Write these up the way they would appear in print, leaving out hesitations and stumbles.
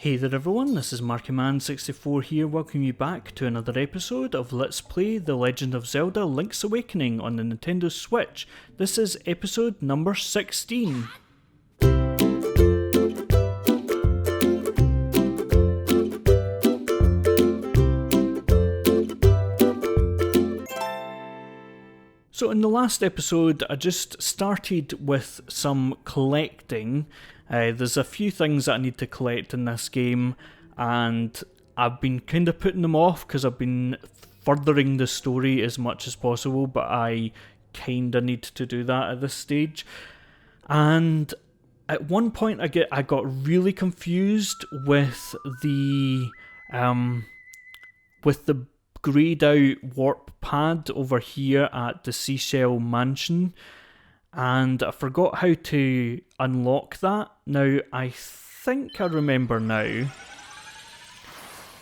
Hey there everyone, this is MarkyMan64 here, welcoming you back to another episode of Let's Play The Legend of Zelda Link's Awakening on the Nintendo Switch. This is episode number 16. So in the last episode, I just started with some collecting. There's a few things that I need to collect in this game, and I've been kind of putting them off because I've been furthering the story as much as possible, but I kind of need to do that at this stage. And at one point I got really confused with the greyed out warp pad over here at the Seashell Mansion, and I forgot how to unlock that. Now I think I remember now,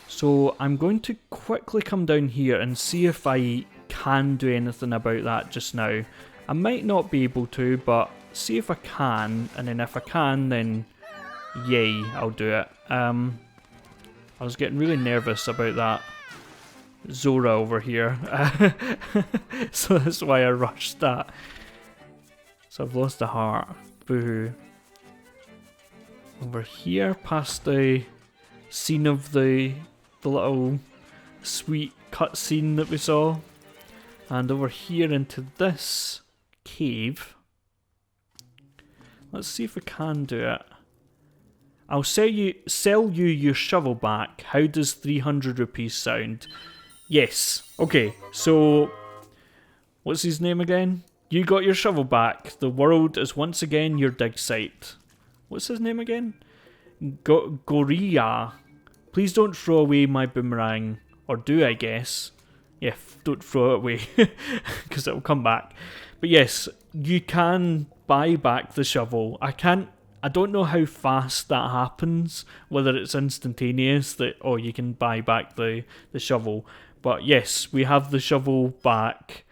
so I'm going to quickly come down here and see if I can do anything about that just now. I might not be able to, but see if I can, and then if I can, then yay, I'll do it. I was getting really nervous about that Zora over here, so that's why I rushed that. So I've lost a heart. Boo-hoo. Over here, past the scene of the little sweet cutscene that we saw, and over here into this cave. Let's see if we can do it. I'll sell you your shovel back. How does 300 rupees sound? Yes. Okay, so what's his name again? You got your shovel back. The world is once again your dig site. What's his name again? Gorilla. Please don't throw away my boomerang. Or do, I guess. Yeah, don't throw it away. Because it'll come back. But yes, you can buy back the shovel. I don't know how fast that happens. Whether it's instantaneous that, oh, you can buy back the shovel. But yes, we have the shovel back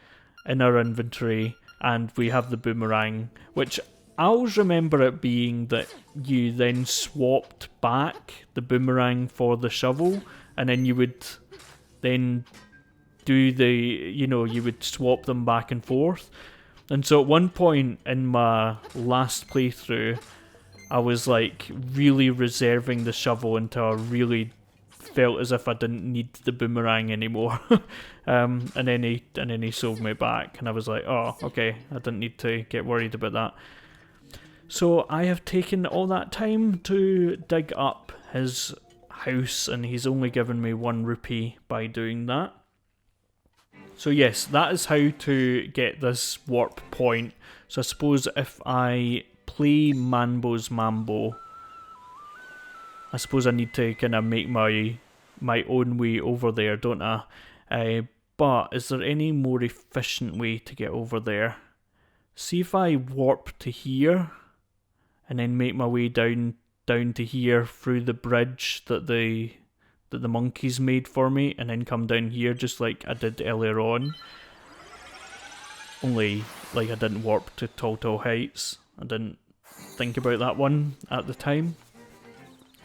in our inventory. And we have the boomerang, which I always remember it being that you then swapped back the boomerang for the shovel, and then you would then do you would swap them back and forth. And so at one point in my last playthrough, I was like really reserving the shovel until I really felt as if I didn't need the boomerang anymore. And then he sold me back, and I was like, oh, okay, I didn't need to get worried about that. So I have taken all that time to dig up his house, and he's only given me 1 rupee by doing that. So yes, that is how to get this warp point. So I suppose if I play Mambo's Mambo, I suppose I need to kind of make my own way over there, don't I? But is there any more efficient way to get over there? See if I warp to here, and then make my way down to here through the bridge that the monkeys made for me, and then come down here just like I did earlier on. Only, like, I didn't warp to Tall Heights. I didn't think about that one at the time.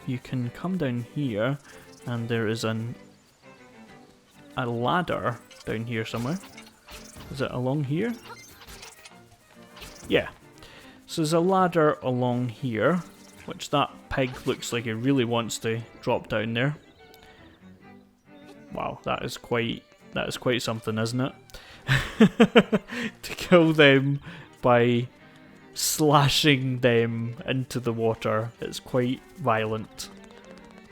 You can come down here, and there is a ladder down here somewhere. Is it along here? Yeah. So there's a ladder along here, which that pig looks like he really wants to drop down there. Wow, that is quite something, isn't it? To kill them by slashing them into the water. It's quite violent.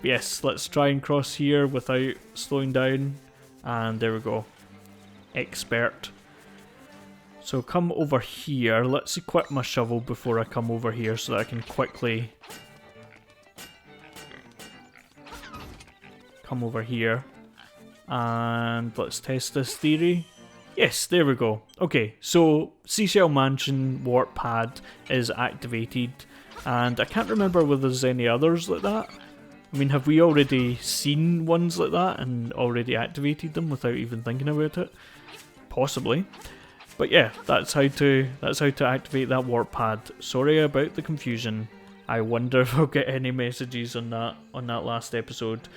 Yes, let's try and cross here without slowing down. And there we go. Expert. So come over here. Let's equip my shovel before I come over here so that I can quickly come over here. And let's test this theory. Yes, there we go. Okay, so Seashell Mansion warp pad is activated. And I can't remember whether there's any others like that. I mean, have we already seen ones like that and already activated them without even thinking about it? Possibly. But yeah, that's how to activate that warp pad. Sorry about the confusion. I wonder if I'll get any messages on that last episode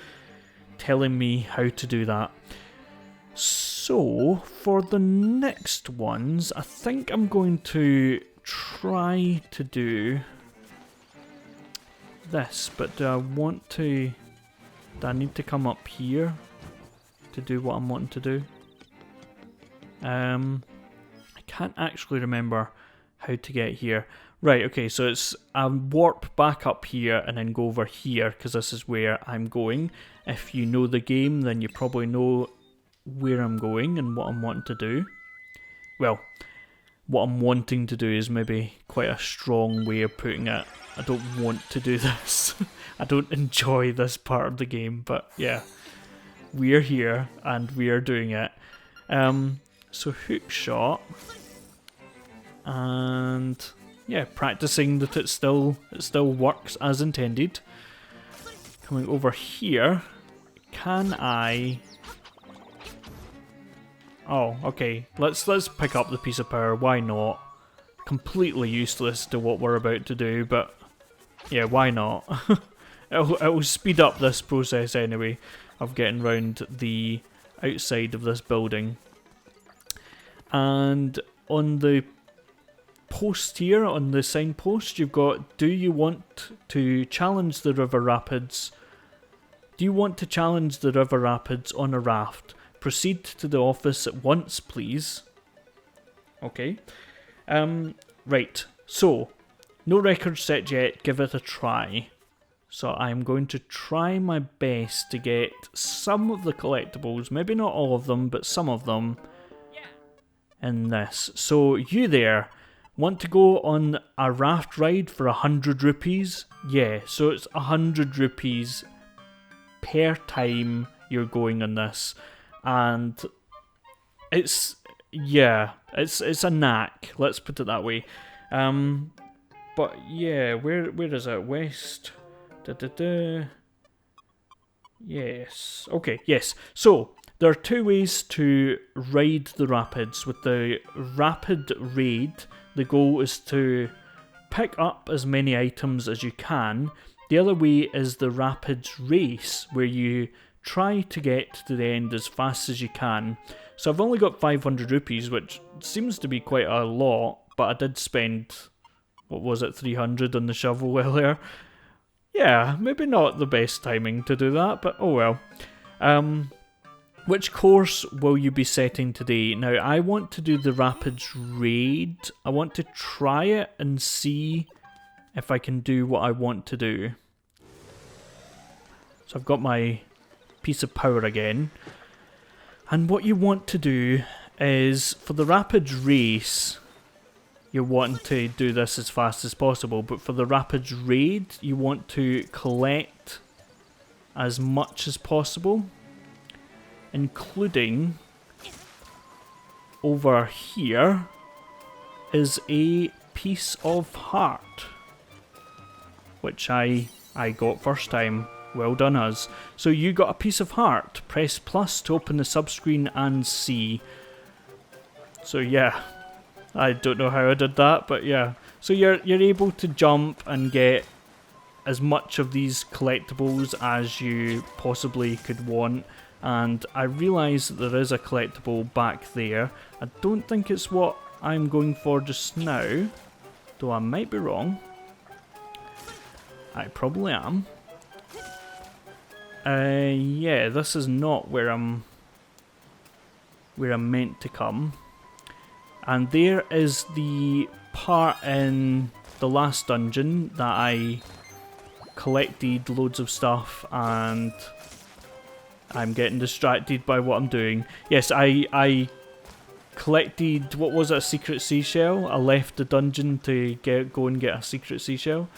telling me how to do that. So, for the next ones, I think I'm going to try to do this, but do I need to come up here to do what I'm wanting to do? I can't actually remember how to get here. Right, okay, so it's warp back up here and then go over here, because this is where I'm going. If you know the game, then you probably know where I'm going and what I'm wanting to do. Well, what I'm wanting to do is maybe quite a strong way of putting it. I don't want to do this. I don't enjoy this part of the game, but yeah, we're here and we are doing it. So hook shot, and yeah, practicing that it still works as intended. Coming over here, can I? Oh, okay. Let's pick up the piece of power. Why not? Completely useless to what we're about to do, but yeah, why not? it'll speed up this process anyway of getting round the outside of this building. And on the post here, on the signpost, you've got, do you want to challenge the river rapids? Do you want to challenge the river rapids on a raft? Proceed to the office at once, please. Okay. Right. So, no record set yet. Give it a try. So I'm going to try my best to get some of the collectibles, maybe not all of them, but some of them in this. So you there, want to go on a raft ride for 100 rupees? Yeah, so it's 100 rupees per time you're going on this. And it's a knack, let's put it that way. But yeah, where is it? West. Yes. Okay, yes. So there are two ways to ride the rapids. With the rapid raid, the goal is to pick up as many items as you can. The other way is the rapids race, where you try to get to the end as fast as you can. So I've only got 500 rupees, which seems to be quite a lot, but I did spend, 300 on the shovel earlier. Yeah, maybe not the best timing to do that, but oh well. Which course will you be setting today? Now, I want to do the Rapids Raid. I want to try it and see if I can do what I want to do. So I've got my piece of power again. And what you want to do is, for the Rapids Race, you're wanting to do this as fast as possible, but for the Rapids Raid, you want to collect as much as possible, including over here is a piece of heart, which I got first time. Well done us. So you got a piece of heart. Press plus to open the subscreen and see. So yeah, I don't know how I did that, but yeah. So you're able to jump and get as much of these collectibles as you possibly could want. And I realise that there is a collectible back there. I don't think it's what I'm going for just now, though I might be wrong. I probably am. Yeah, this is not where I'm meant to come. And there is the part in the last dungeon that I collected loads of stuff and I'm getting distracted by what I'm doing. Yes, I collected, what was it, a secret seashell? I left the dungeon to go and get a secret seashell.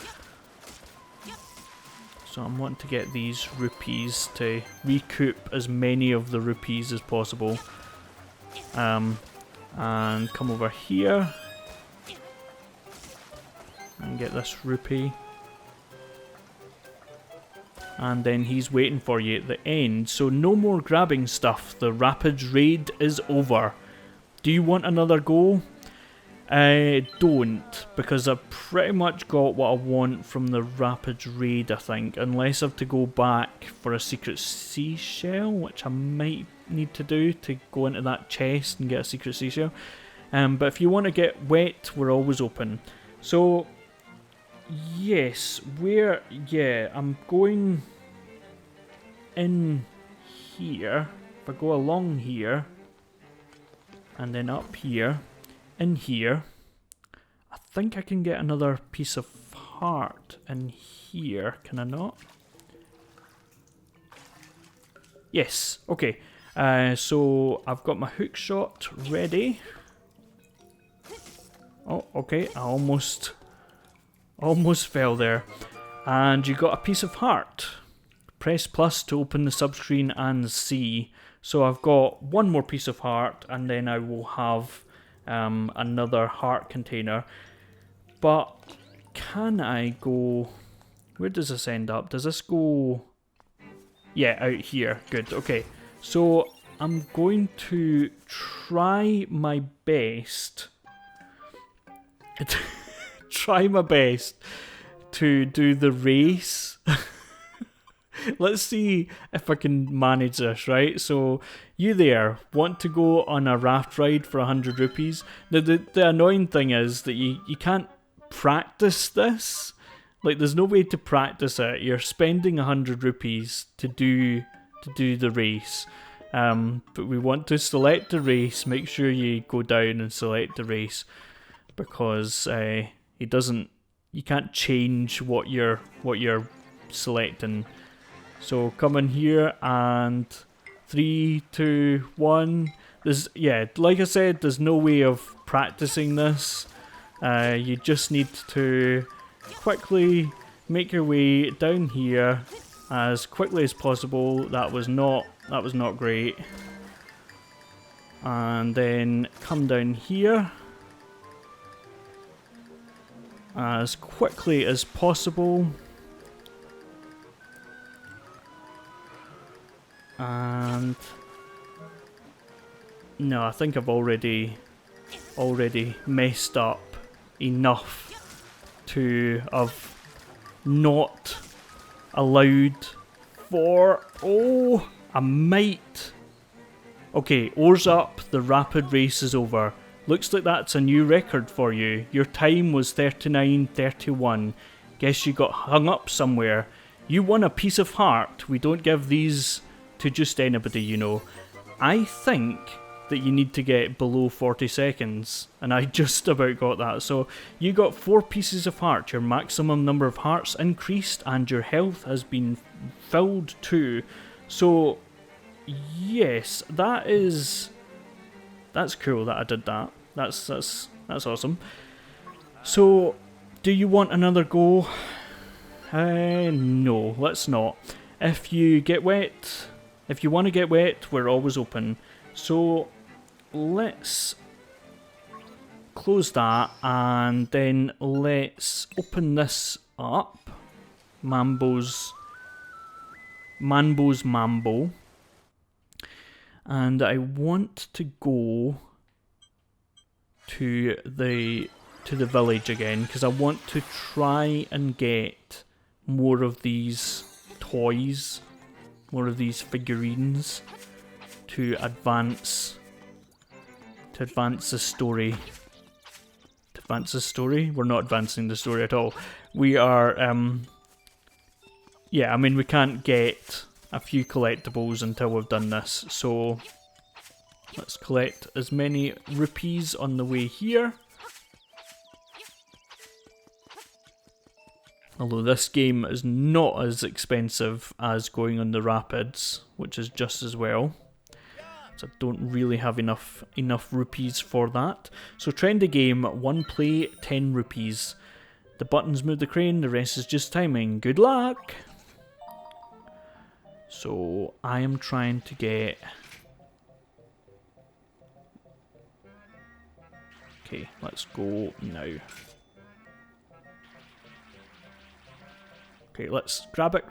So I'm wanting to get these rupees to recoup as many of the rupees as possible. And come over here and get this rupee. And then he's waiting for you at the end. So no more grabbing stuff. The Rapids Raid is over. Do you want another go? I don't, because I've pretty much got what I want from the Rapids raid, I think, unless I have to go back for a secret seashell, which I might need to do to go into that chest and get a secret seashell. But if you want to get wet, we're always open. So, yes, I'm going in here. If I go along here, and then up here, in here, I think I can get another piece of heart in here, can I not? Yes, okay. So I've got my hook shot ready. Oh, okay, I almost fell there. And you got a piece of heart. Press plus to open the subscreen and see. So I've got one more piece of heart, and then I will have another heart container. But can I go... Where does this end up? Does this go... Yeah, out here. Good, okay. So I'm going to try my best... try my best to do the race. Let's see if I can manage this, right? So, you there want to go on a raft ride for 100 rupees. Now, the annoying thing is that you can't practice this. Like, there's no way to practice it. You're spending 100 rupees to do the race. But we want to select the race. Make sure you go down and select the race, because you can't change what you're selecting. So come in here and 3, 2, 1. Like I said, there's no way of practicing this. You just need to quickly make your way down here as quickly as possible. That was not great. And then come down here as quickly as possible. And no, I think I've already messed up enough to have not allowed for... Oh, I might... Okay, oars up, the rapid race is over. Looks like that's a new record for you. Your time was 39:31. Guess you got hung up somewhere. You won a piece of heart. We don't give these to just anybody, you know. I think that you need to get below 40 seconds, and I just about got that. So you got 4 pieces of heart. Your maximum number of hearts increased, and your health has been filled too. So yes, that's cool that I did that. That's awesome. So do you want another go? No, let's not. If you want to get wet, we're always open. So let's close that, and then let's open this up. Mambo's Mambo. And I want to go to the village again, because I want to try and get more of these toys, more of these figurines to advance the story. To advance the story? We're not advancing the story at all. We are, yeah, I mean, we can't get a few collectibles until we've done this, so let's collect as many rupees on the way here. Although this game is not as expensive as going on the rapids, which is just as well. So I don't really have enough rupees for that. So trendy game, 1 play, 10 rupees. The buttons move the crane, the rest is just timing. Good luck! So I am trying to get... Okay, let's go now. Okay, let's grab it.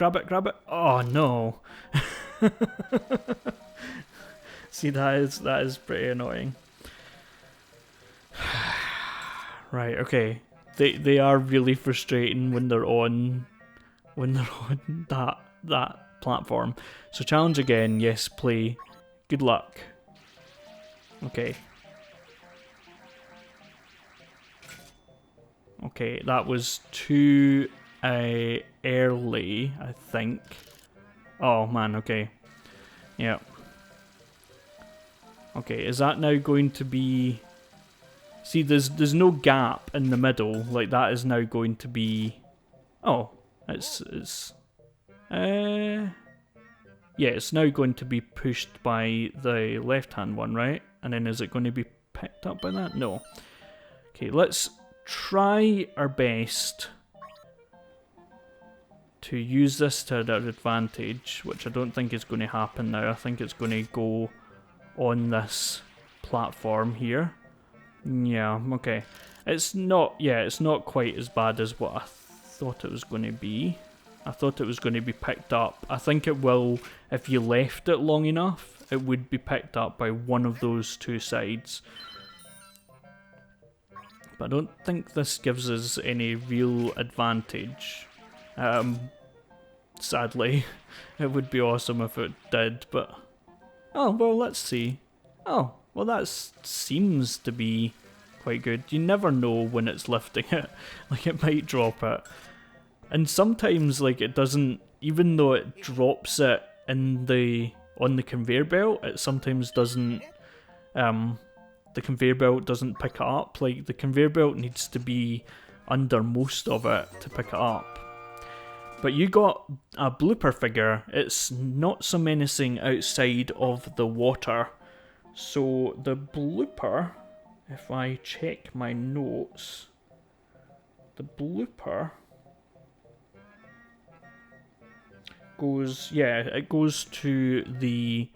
Oh no! See, that is pretty annoying. Right, okay. They are really frustrating when they're on that platform. So challenge again, yes, play. Good luck. Okay. Okay, that was too early, I think. Oh man, okay. Yeah. Okay, is that now going to be... See, there's no gap in the middle. Like, that is now going to be... Oh, it's... Yeah, it's now going to be pushed by the left-hand one, right? And then is it going to be picked up by that? No. Okay, let's try our best to use this to our advantage, which I don't think is going to happen now. I think it's going to go on this platform here. Yeah, okay. It's not quite as bad as what I thought it was going to be. I thought it was going to be picked up. I think it will, if you left it long enough, it would be picked up by one of those two sides. But I don't think this gives us any real advantage. Sadly. It would be awesome if it did, but... Oh, well, let's see. Oh, well, that seems to be quite good. You never know when it's lifting it. Like, it might drop it. And sometimes, like, it doesn't... Even though it drops it on the conveyor belt, it sometimes doesn't... the conveyor belt doesn't pick it up. Like, the conveyor belt needs to be under most of it to pick it up. But you got a blooper figure. It's not so menacing outside of the water. So the blooper, if I check my notes, the blooper goes, yeah, it goes to the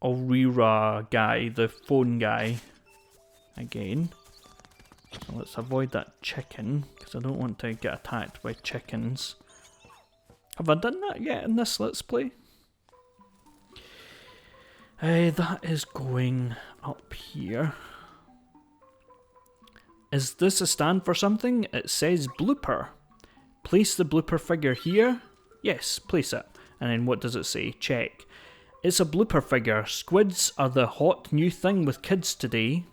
Aurora guy, the phone guy, again. So let's avoid that chicken, because I don't want to get attacked by chickens. Have I done that yet in this Let's Play? That is going up here. Is this a stand for something? It says blooper. Place the blooper figure here. Yes, place it. And then what does it say? Check. It's a blooper figure. Squids are the hot new thing with kids today.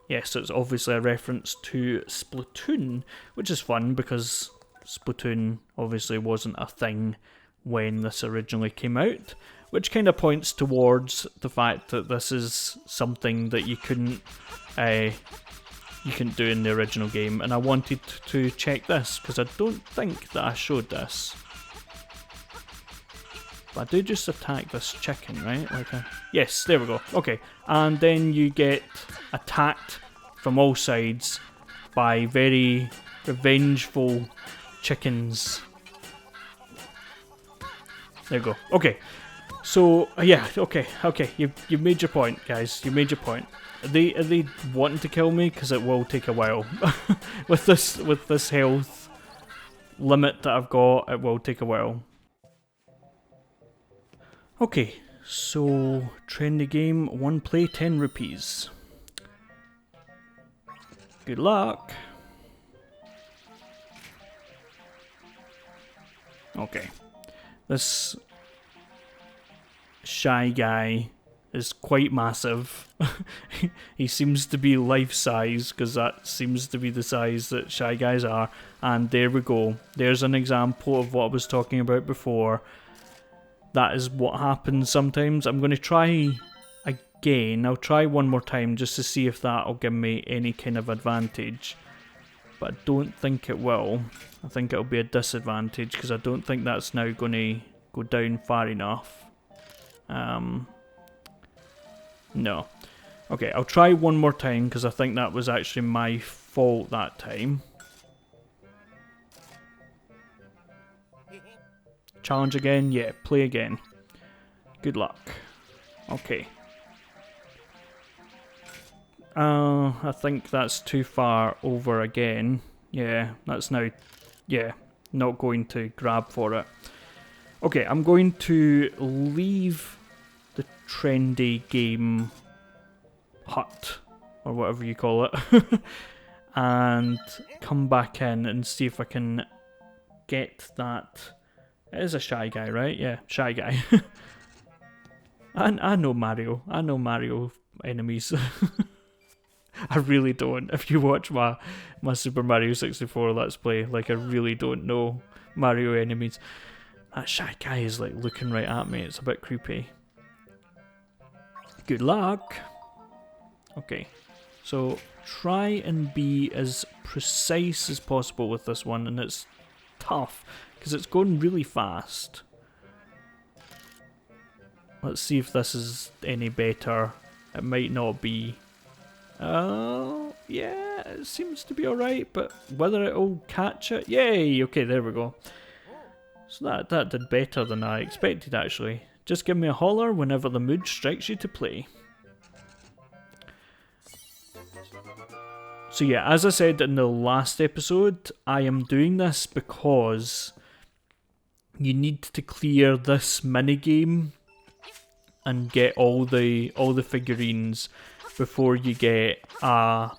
Yes, it's obviously a reference to Splatoon, which is fun because Splatoon obviously wasn't a thing when this originally came out, which kind of points towards the fact that this is something that you couldn't do in the original game, and I wanted to check this because I don't think that I showed this. But I do just attack this chicken, right? Yes, there we go. Okay, and then you get attacked from all sides by very revengeful chickens. There you go. Okay, so yeah, okay. You've made your point, guys. You made your point. Are they wanting to kill me? Because it will take a while. with this health limit that I've got, it will take a while. Okay, so trendy game, 1 play, 10 rupees. Good luck. Okay, this shy guy is quite massive. He seems to be life size, because that seems to be the size that shy guys are. And there we go. There's an example of what I was talking about before. That is what happens sometimes. I'm going to try again. I'll try one more time just to see if that'll give me any kind of advantage. But I don't think it will. I think it'll be a disadvantage because I don't think that's now going to go down far enough. No. Okay, I'll try one more time because I think that was actually my fault that time. Challenge again? Yeah, play again. Good luck. Okay. I think that's too far over again. Yeah, that's now, yeah, not going to grab for it. Okay, I'm going to leave the trendy game hut, or whatever you call it. and come back in and see if I can get that. It is a Shy Guy, right? Yeah, Shy Guy. I know Mario. I know Mario enemies. I really don't. If you watch my Super Mario 64 Let's Play, like, I really don't know Mario enemies. That Shy Guy is like looking right at me. It's a bit creepy. Good luck. Okay, so try and be as precise as possible with this one, and it's tough because it's going really fast. Let's see if this is any better. It might not be. Oh, yeah, it seems to be alright, but whether it'll catch it... Yay! Okay, there we go. So that did better than I expected, actually. Just give me a holler whenever the mood strikes you to play. So yeah, as I said in the last episode, I am doing this because you need to clear this minigame and get all the figurines before you get a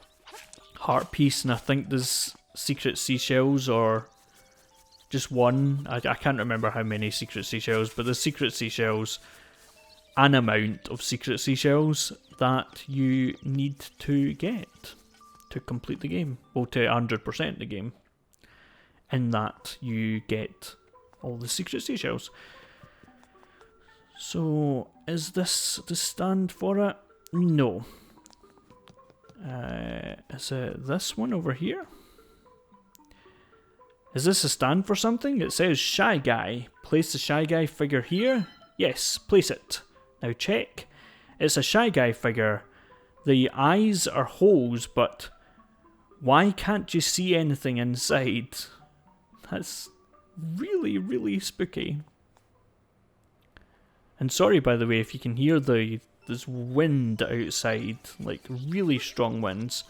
heart piece, and I think there's secret seashells or just one. I can't remember how many secret seashells, but there's secret seashells, an amount of secret seashells that you need to get to complete the game, or to 100% the game, in that you get all the secret seashells. So, is this the stand for it? No. Is it this one over here? Is this a stand for something? It says Shy Guy. Place the Shy Guy figure here. Yes, place it. Now check. It's a Shy Guy figure. The eyes are holes, but why can't you see anything inside? That's really, really spooky. And sorry, by the way, if you can hear there's wind outside, like really strong winds.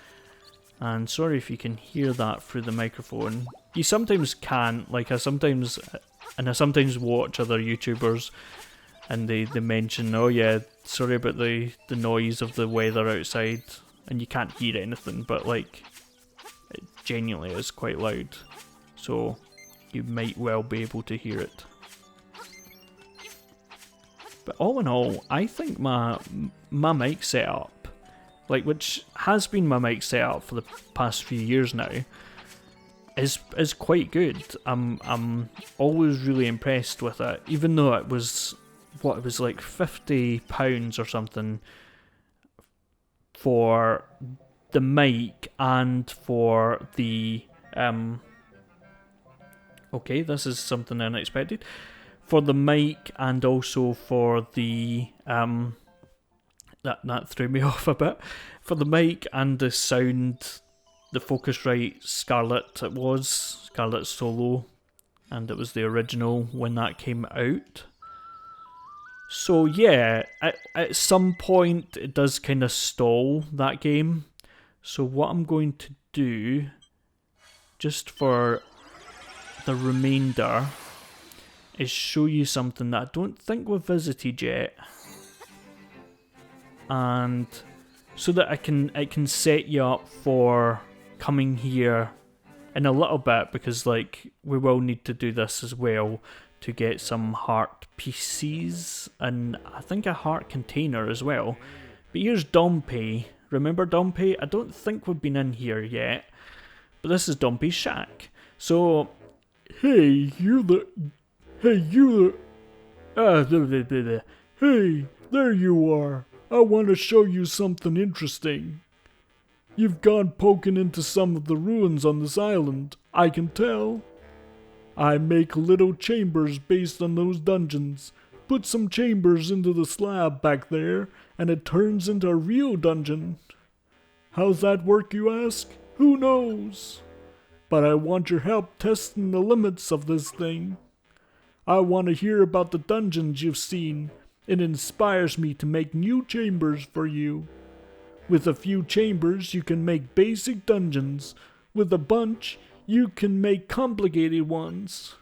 And sorry if you can hear that through the microphone. You sometimes can't, like I sometimes watch other YouTubers and they mention, oh yeah, sorry about the noise of the weather outside, and you can't hear anything, but like, it genuinely is quite loud. So you might well be able to hear it. But all in all, I think my mic setup, like, which has been my mic setup for the past few years now, is quite good. I'm always really impressed with it, even though it was like £50 or something for the mic and for the okay, this is something unexpected. For the mic and also for the that threw me off a bit. For the mic and the sound, the Focusrite Scarlett, it was Scarlett Solo, and it was the original when that came out. So yeah, at some point it does kind of stall, that game. So what I'm going to do, just for the remainder, is show you something that I don't think we've visited yet, and so that I can set you up for coming here in a little bit, because like we will need to do this as well to get some heart pieces and I think a heart container as well. But here's Dompey. Remember Dompey? I don't think we've been in here yet, but this is Dompey's shack. So, hey, hey, there you are. I want to show you something interesting. You've gone poking into some of the ruins on this island, I can tell. I make little chambers based on those dungeons. Put some chambers into the slab back there, and it turns into a real dungeon. How's that work, you ask? Who knows? But I want your help testing the limits of this thing. I want to hear about the dungeons you've seen. It inspires me to make new chambers for you. With a few chambers, you can make basic dungeons. With a bunch, you can make complicated ones.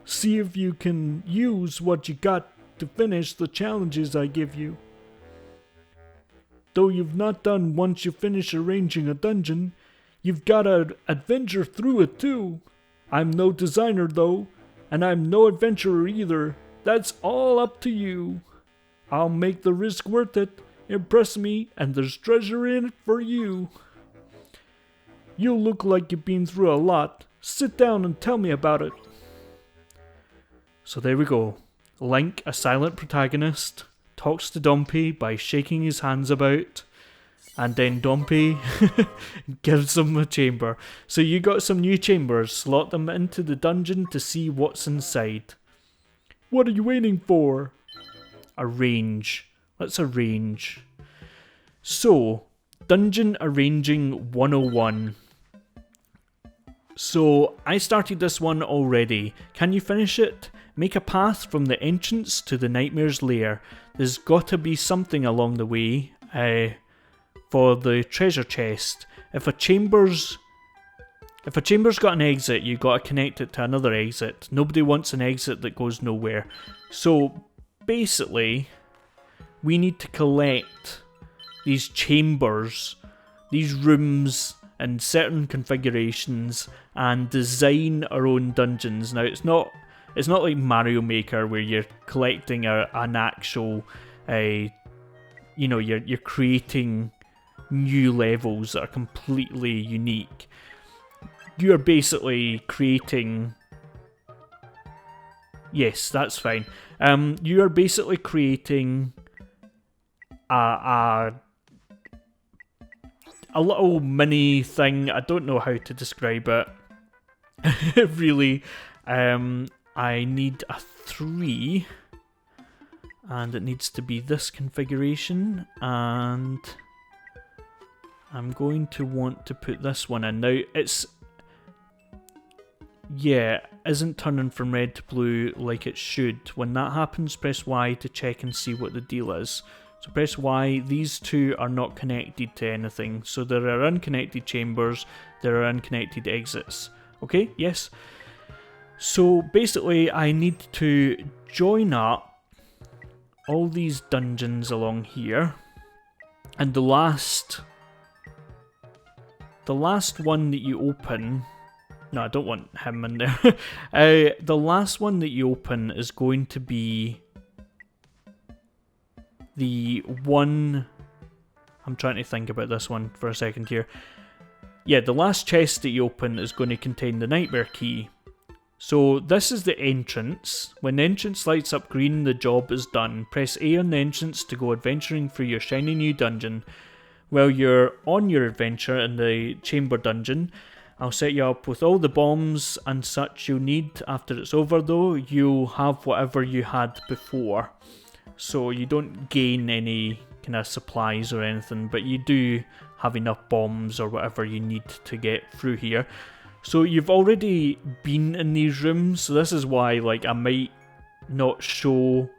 See if you can use what you got to finish the challenges I give you. Though you've not done once you finish arranging a dungeon, You've gotta adventure through it too. I'm no designer though, and I'm no adventurer either. That's all up to you. I'll make the risk worth it. Impress me, and there's treasure in it for you. You look like you've been through a lot. Sit down and tell me about it. So there we go. Link, a silent protagonist, talks to Dompy by shaking his hands about, and then Dompy gives him a chamber. So you got some new chambers. Slot them into the dungeon to see what's inside. What are you waiting for? Arrange. Let's arrange. So, Dungeon Arranging 101. So, I started this one already. Can you finish it? Make a path from the entrance to the Nightmare's lair. There's gotta be something along the way for the treasure chest. If a chamber's got an exit, you gotta connect it to another exit. Nobody wants an exit that goes nowhere. So, basically, we need to collect these chambers, these rooms in certain configurations, and design our own dungeons. Now, it's not like Mario Maker where you're collecting an actual, you're creating new levels that are completely unique. You're basically creating. Yes, that's fine. You are basically creating a little mini thing. I don't know how to describe it. Really, I need a 3, and it needs to be this configuration, and I'm going to want to put this one in. Now, isn't turning from red to blue like it should. When that happens, press Y to check and see what the deal is. So press Y. These two are not connected to anything. So there are unconnected chambers, there are unconnected exits. Okay, yes. So basically I need to join up all these dungeons along here. And the last one that you open... No, I don't want him in there. The last one that you open is going to be the one... I'm trying to think about this one for a second here. Yeah, the last chest that you open is going to contain the Nightmare Key. So this is the entrance. When the entrance lights up green, the job is done. Press A on the entrance to go adventuring through your shiny new dungeon. While you're on your adventure in the chamber dungeon, I'll set you up with all the bombs and such you'll need. After it's over though, you'll have whatever you had before. So you don't gain any kind of supplies or anything, but you do have enough bombs or whatever you need to get through here. So you've already been in these rooms, so this is why I might not show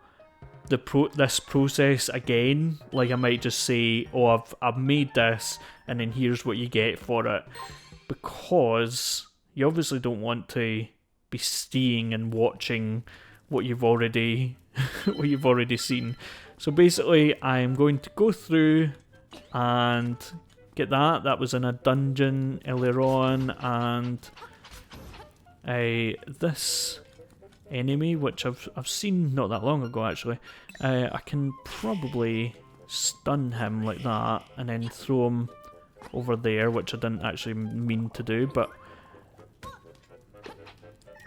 this process again. I might just say, oh, I've made this, and then here's what you get for it. Because you obviously don't want to be seeing and watching what you've already seen. So basically, I'm going to go through and get that. That was in a dungeon earlier on, and this enemy, which I've seen not that long ago actually. I can probably stun him like that, and then throw him over there, which I didn't actually mean to do, but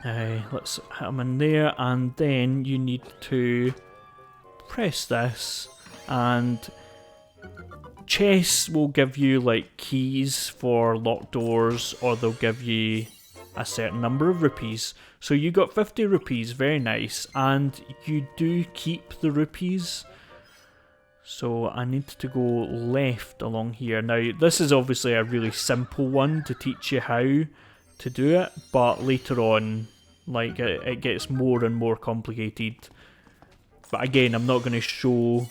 let's hit him in there, and then you need to press this, and chests will give you keys for locked doors, or they'll give you a certain number of rupees. So you got 50 rupees, very nice, and you do keep the rupees. So I need to go left along here. Now this is obviously a really simple one to teach you how to do it, but later on it gets more and more complicated. But again, I'm not going to show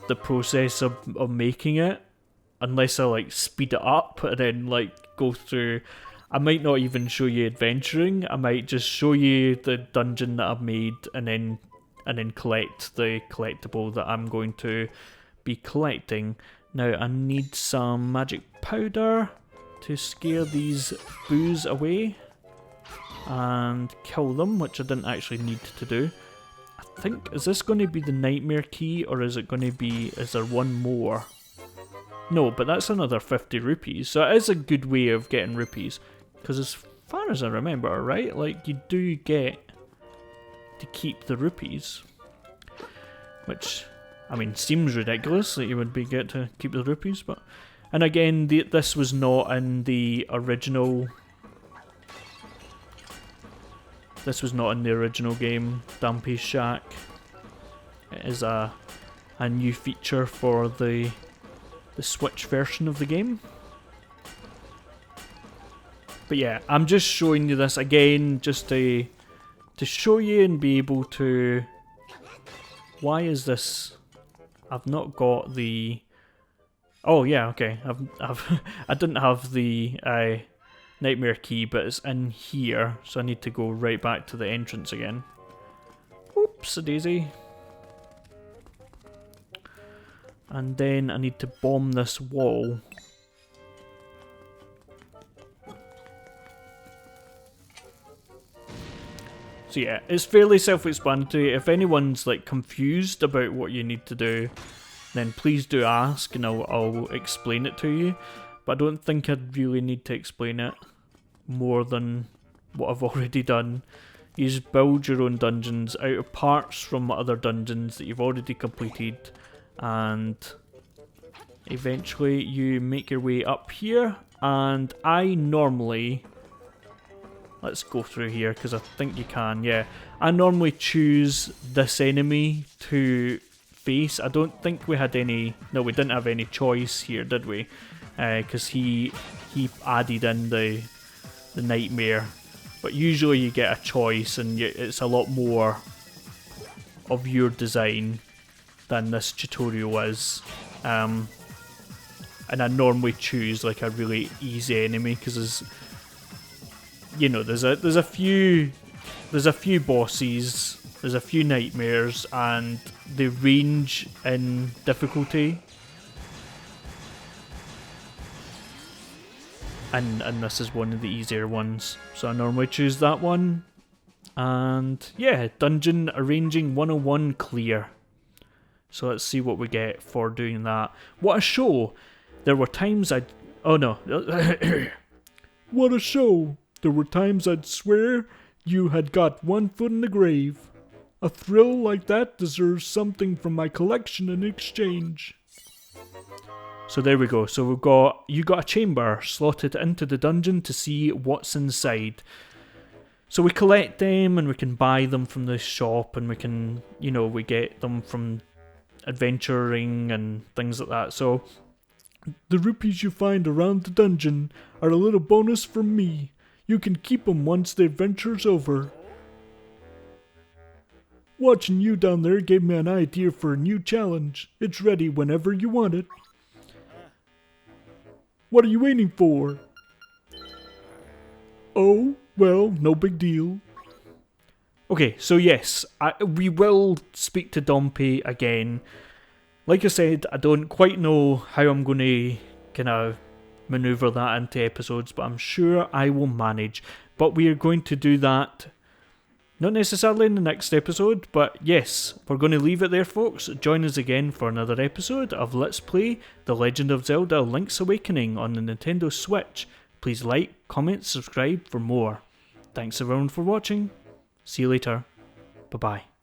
the process of making it unless I speed it up and then go through. I might not even show you adventuring. I might just show you the dungeon that I've made and then collect the collectible that I'm going to be collecting. Now I need some magic powder to scare these boos away and kill them, which I didn't actually need to do. I think, is this going to be the nightmare key, or is it going to be, is there one more? No, but that's another 50 rupees, so it is a good way of getting rupees, because as far as I remember, right, like, you do get to keep the rupees, which, I mean, seems ridiculous that you would get to keep the rupees, but, and again, this was not in the original, game, Dampy's Shack. It is a new feature for the Switch version of the game. But yeah, I'm just showing you this again just to show you and be able to... Why is this... I've not got the... Oh yeah, okay. I didn't have the nightmare key, but it's in here, so I need to go right back to the entrance again. Oops, a daisy. And then I need to bomb this wall. So yeah, it's fairly self-explanatory. If anyone's like confused about what you need to do, then please do ask and I'll explain it to you. But I don't think I'd really need to explain it more than what I've already done. You just build your own dungeons out of parts from other dungeons that you've already completed, and eventually you make your way up here. And I normally... Let's go through here because I think you can, yeah. I normally choose this enemy to face. I don't think we had any... No, we didn't have any choice here, did we? Because he added in the nightmare. But usually you get a choice and it's a lot more of your design than this tutorial is. And I normally choose like a really easy enemy because there's, you know, there's a few bosses, there's a few nightmares, and they range in difficulty. And this is one of the easier ones, so I normally choose that one. And yeah, Dungeon Arranging 101 clear. So let's see what we get for doing that. What a show! There were times I'd... Oh no. What a show! There were times I'd swear you had got one foot in the grave. A thrill like that deserves something from my collection in exchange. So there we go. So you got a chamber slotted into the dungeon to see what's inside. So we collect them and we can buy them from the shop, and we can, you know, we get them from adventuring and things like that. So the rupees you find around the dungeon are a little bonus from me. You can keep them once the adventure's over. Watching you down there gave me an idea for a new challenge. It's ready whenever you want it. What are you waiting for? Oh, well, no big deal. Okay, so yes, we will speak to Dompy again. Like I said, I don't quite know how I'm going to kind of maneuver that into episodes, but I'm sure I will manage. But we are going to do that, not necessarily in the next episode, but yes, we're going to leave it there, folks. Join us again for another episode of Let's Play The Legend of Zelda Link's Awakening on the Nintendo Switch. Please like, comment, subscribe for more. Thanks everyone for watching. See you later. Bye-bye.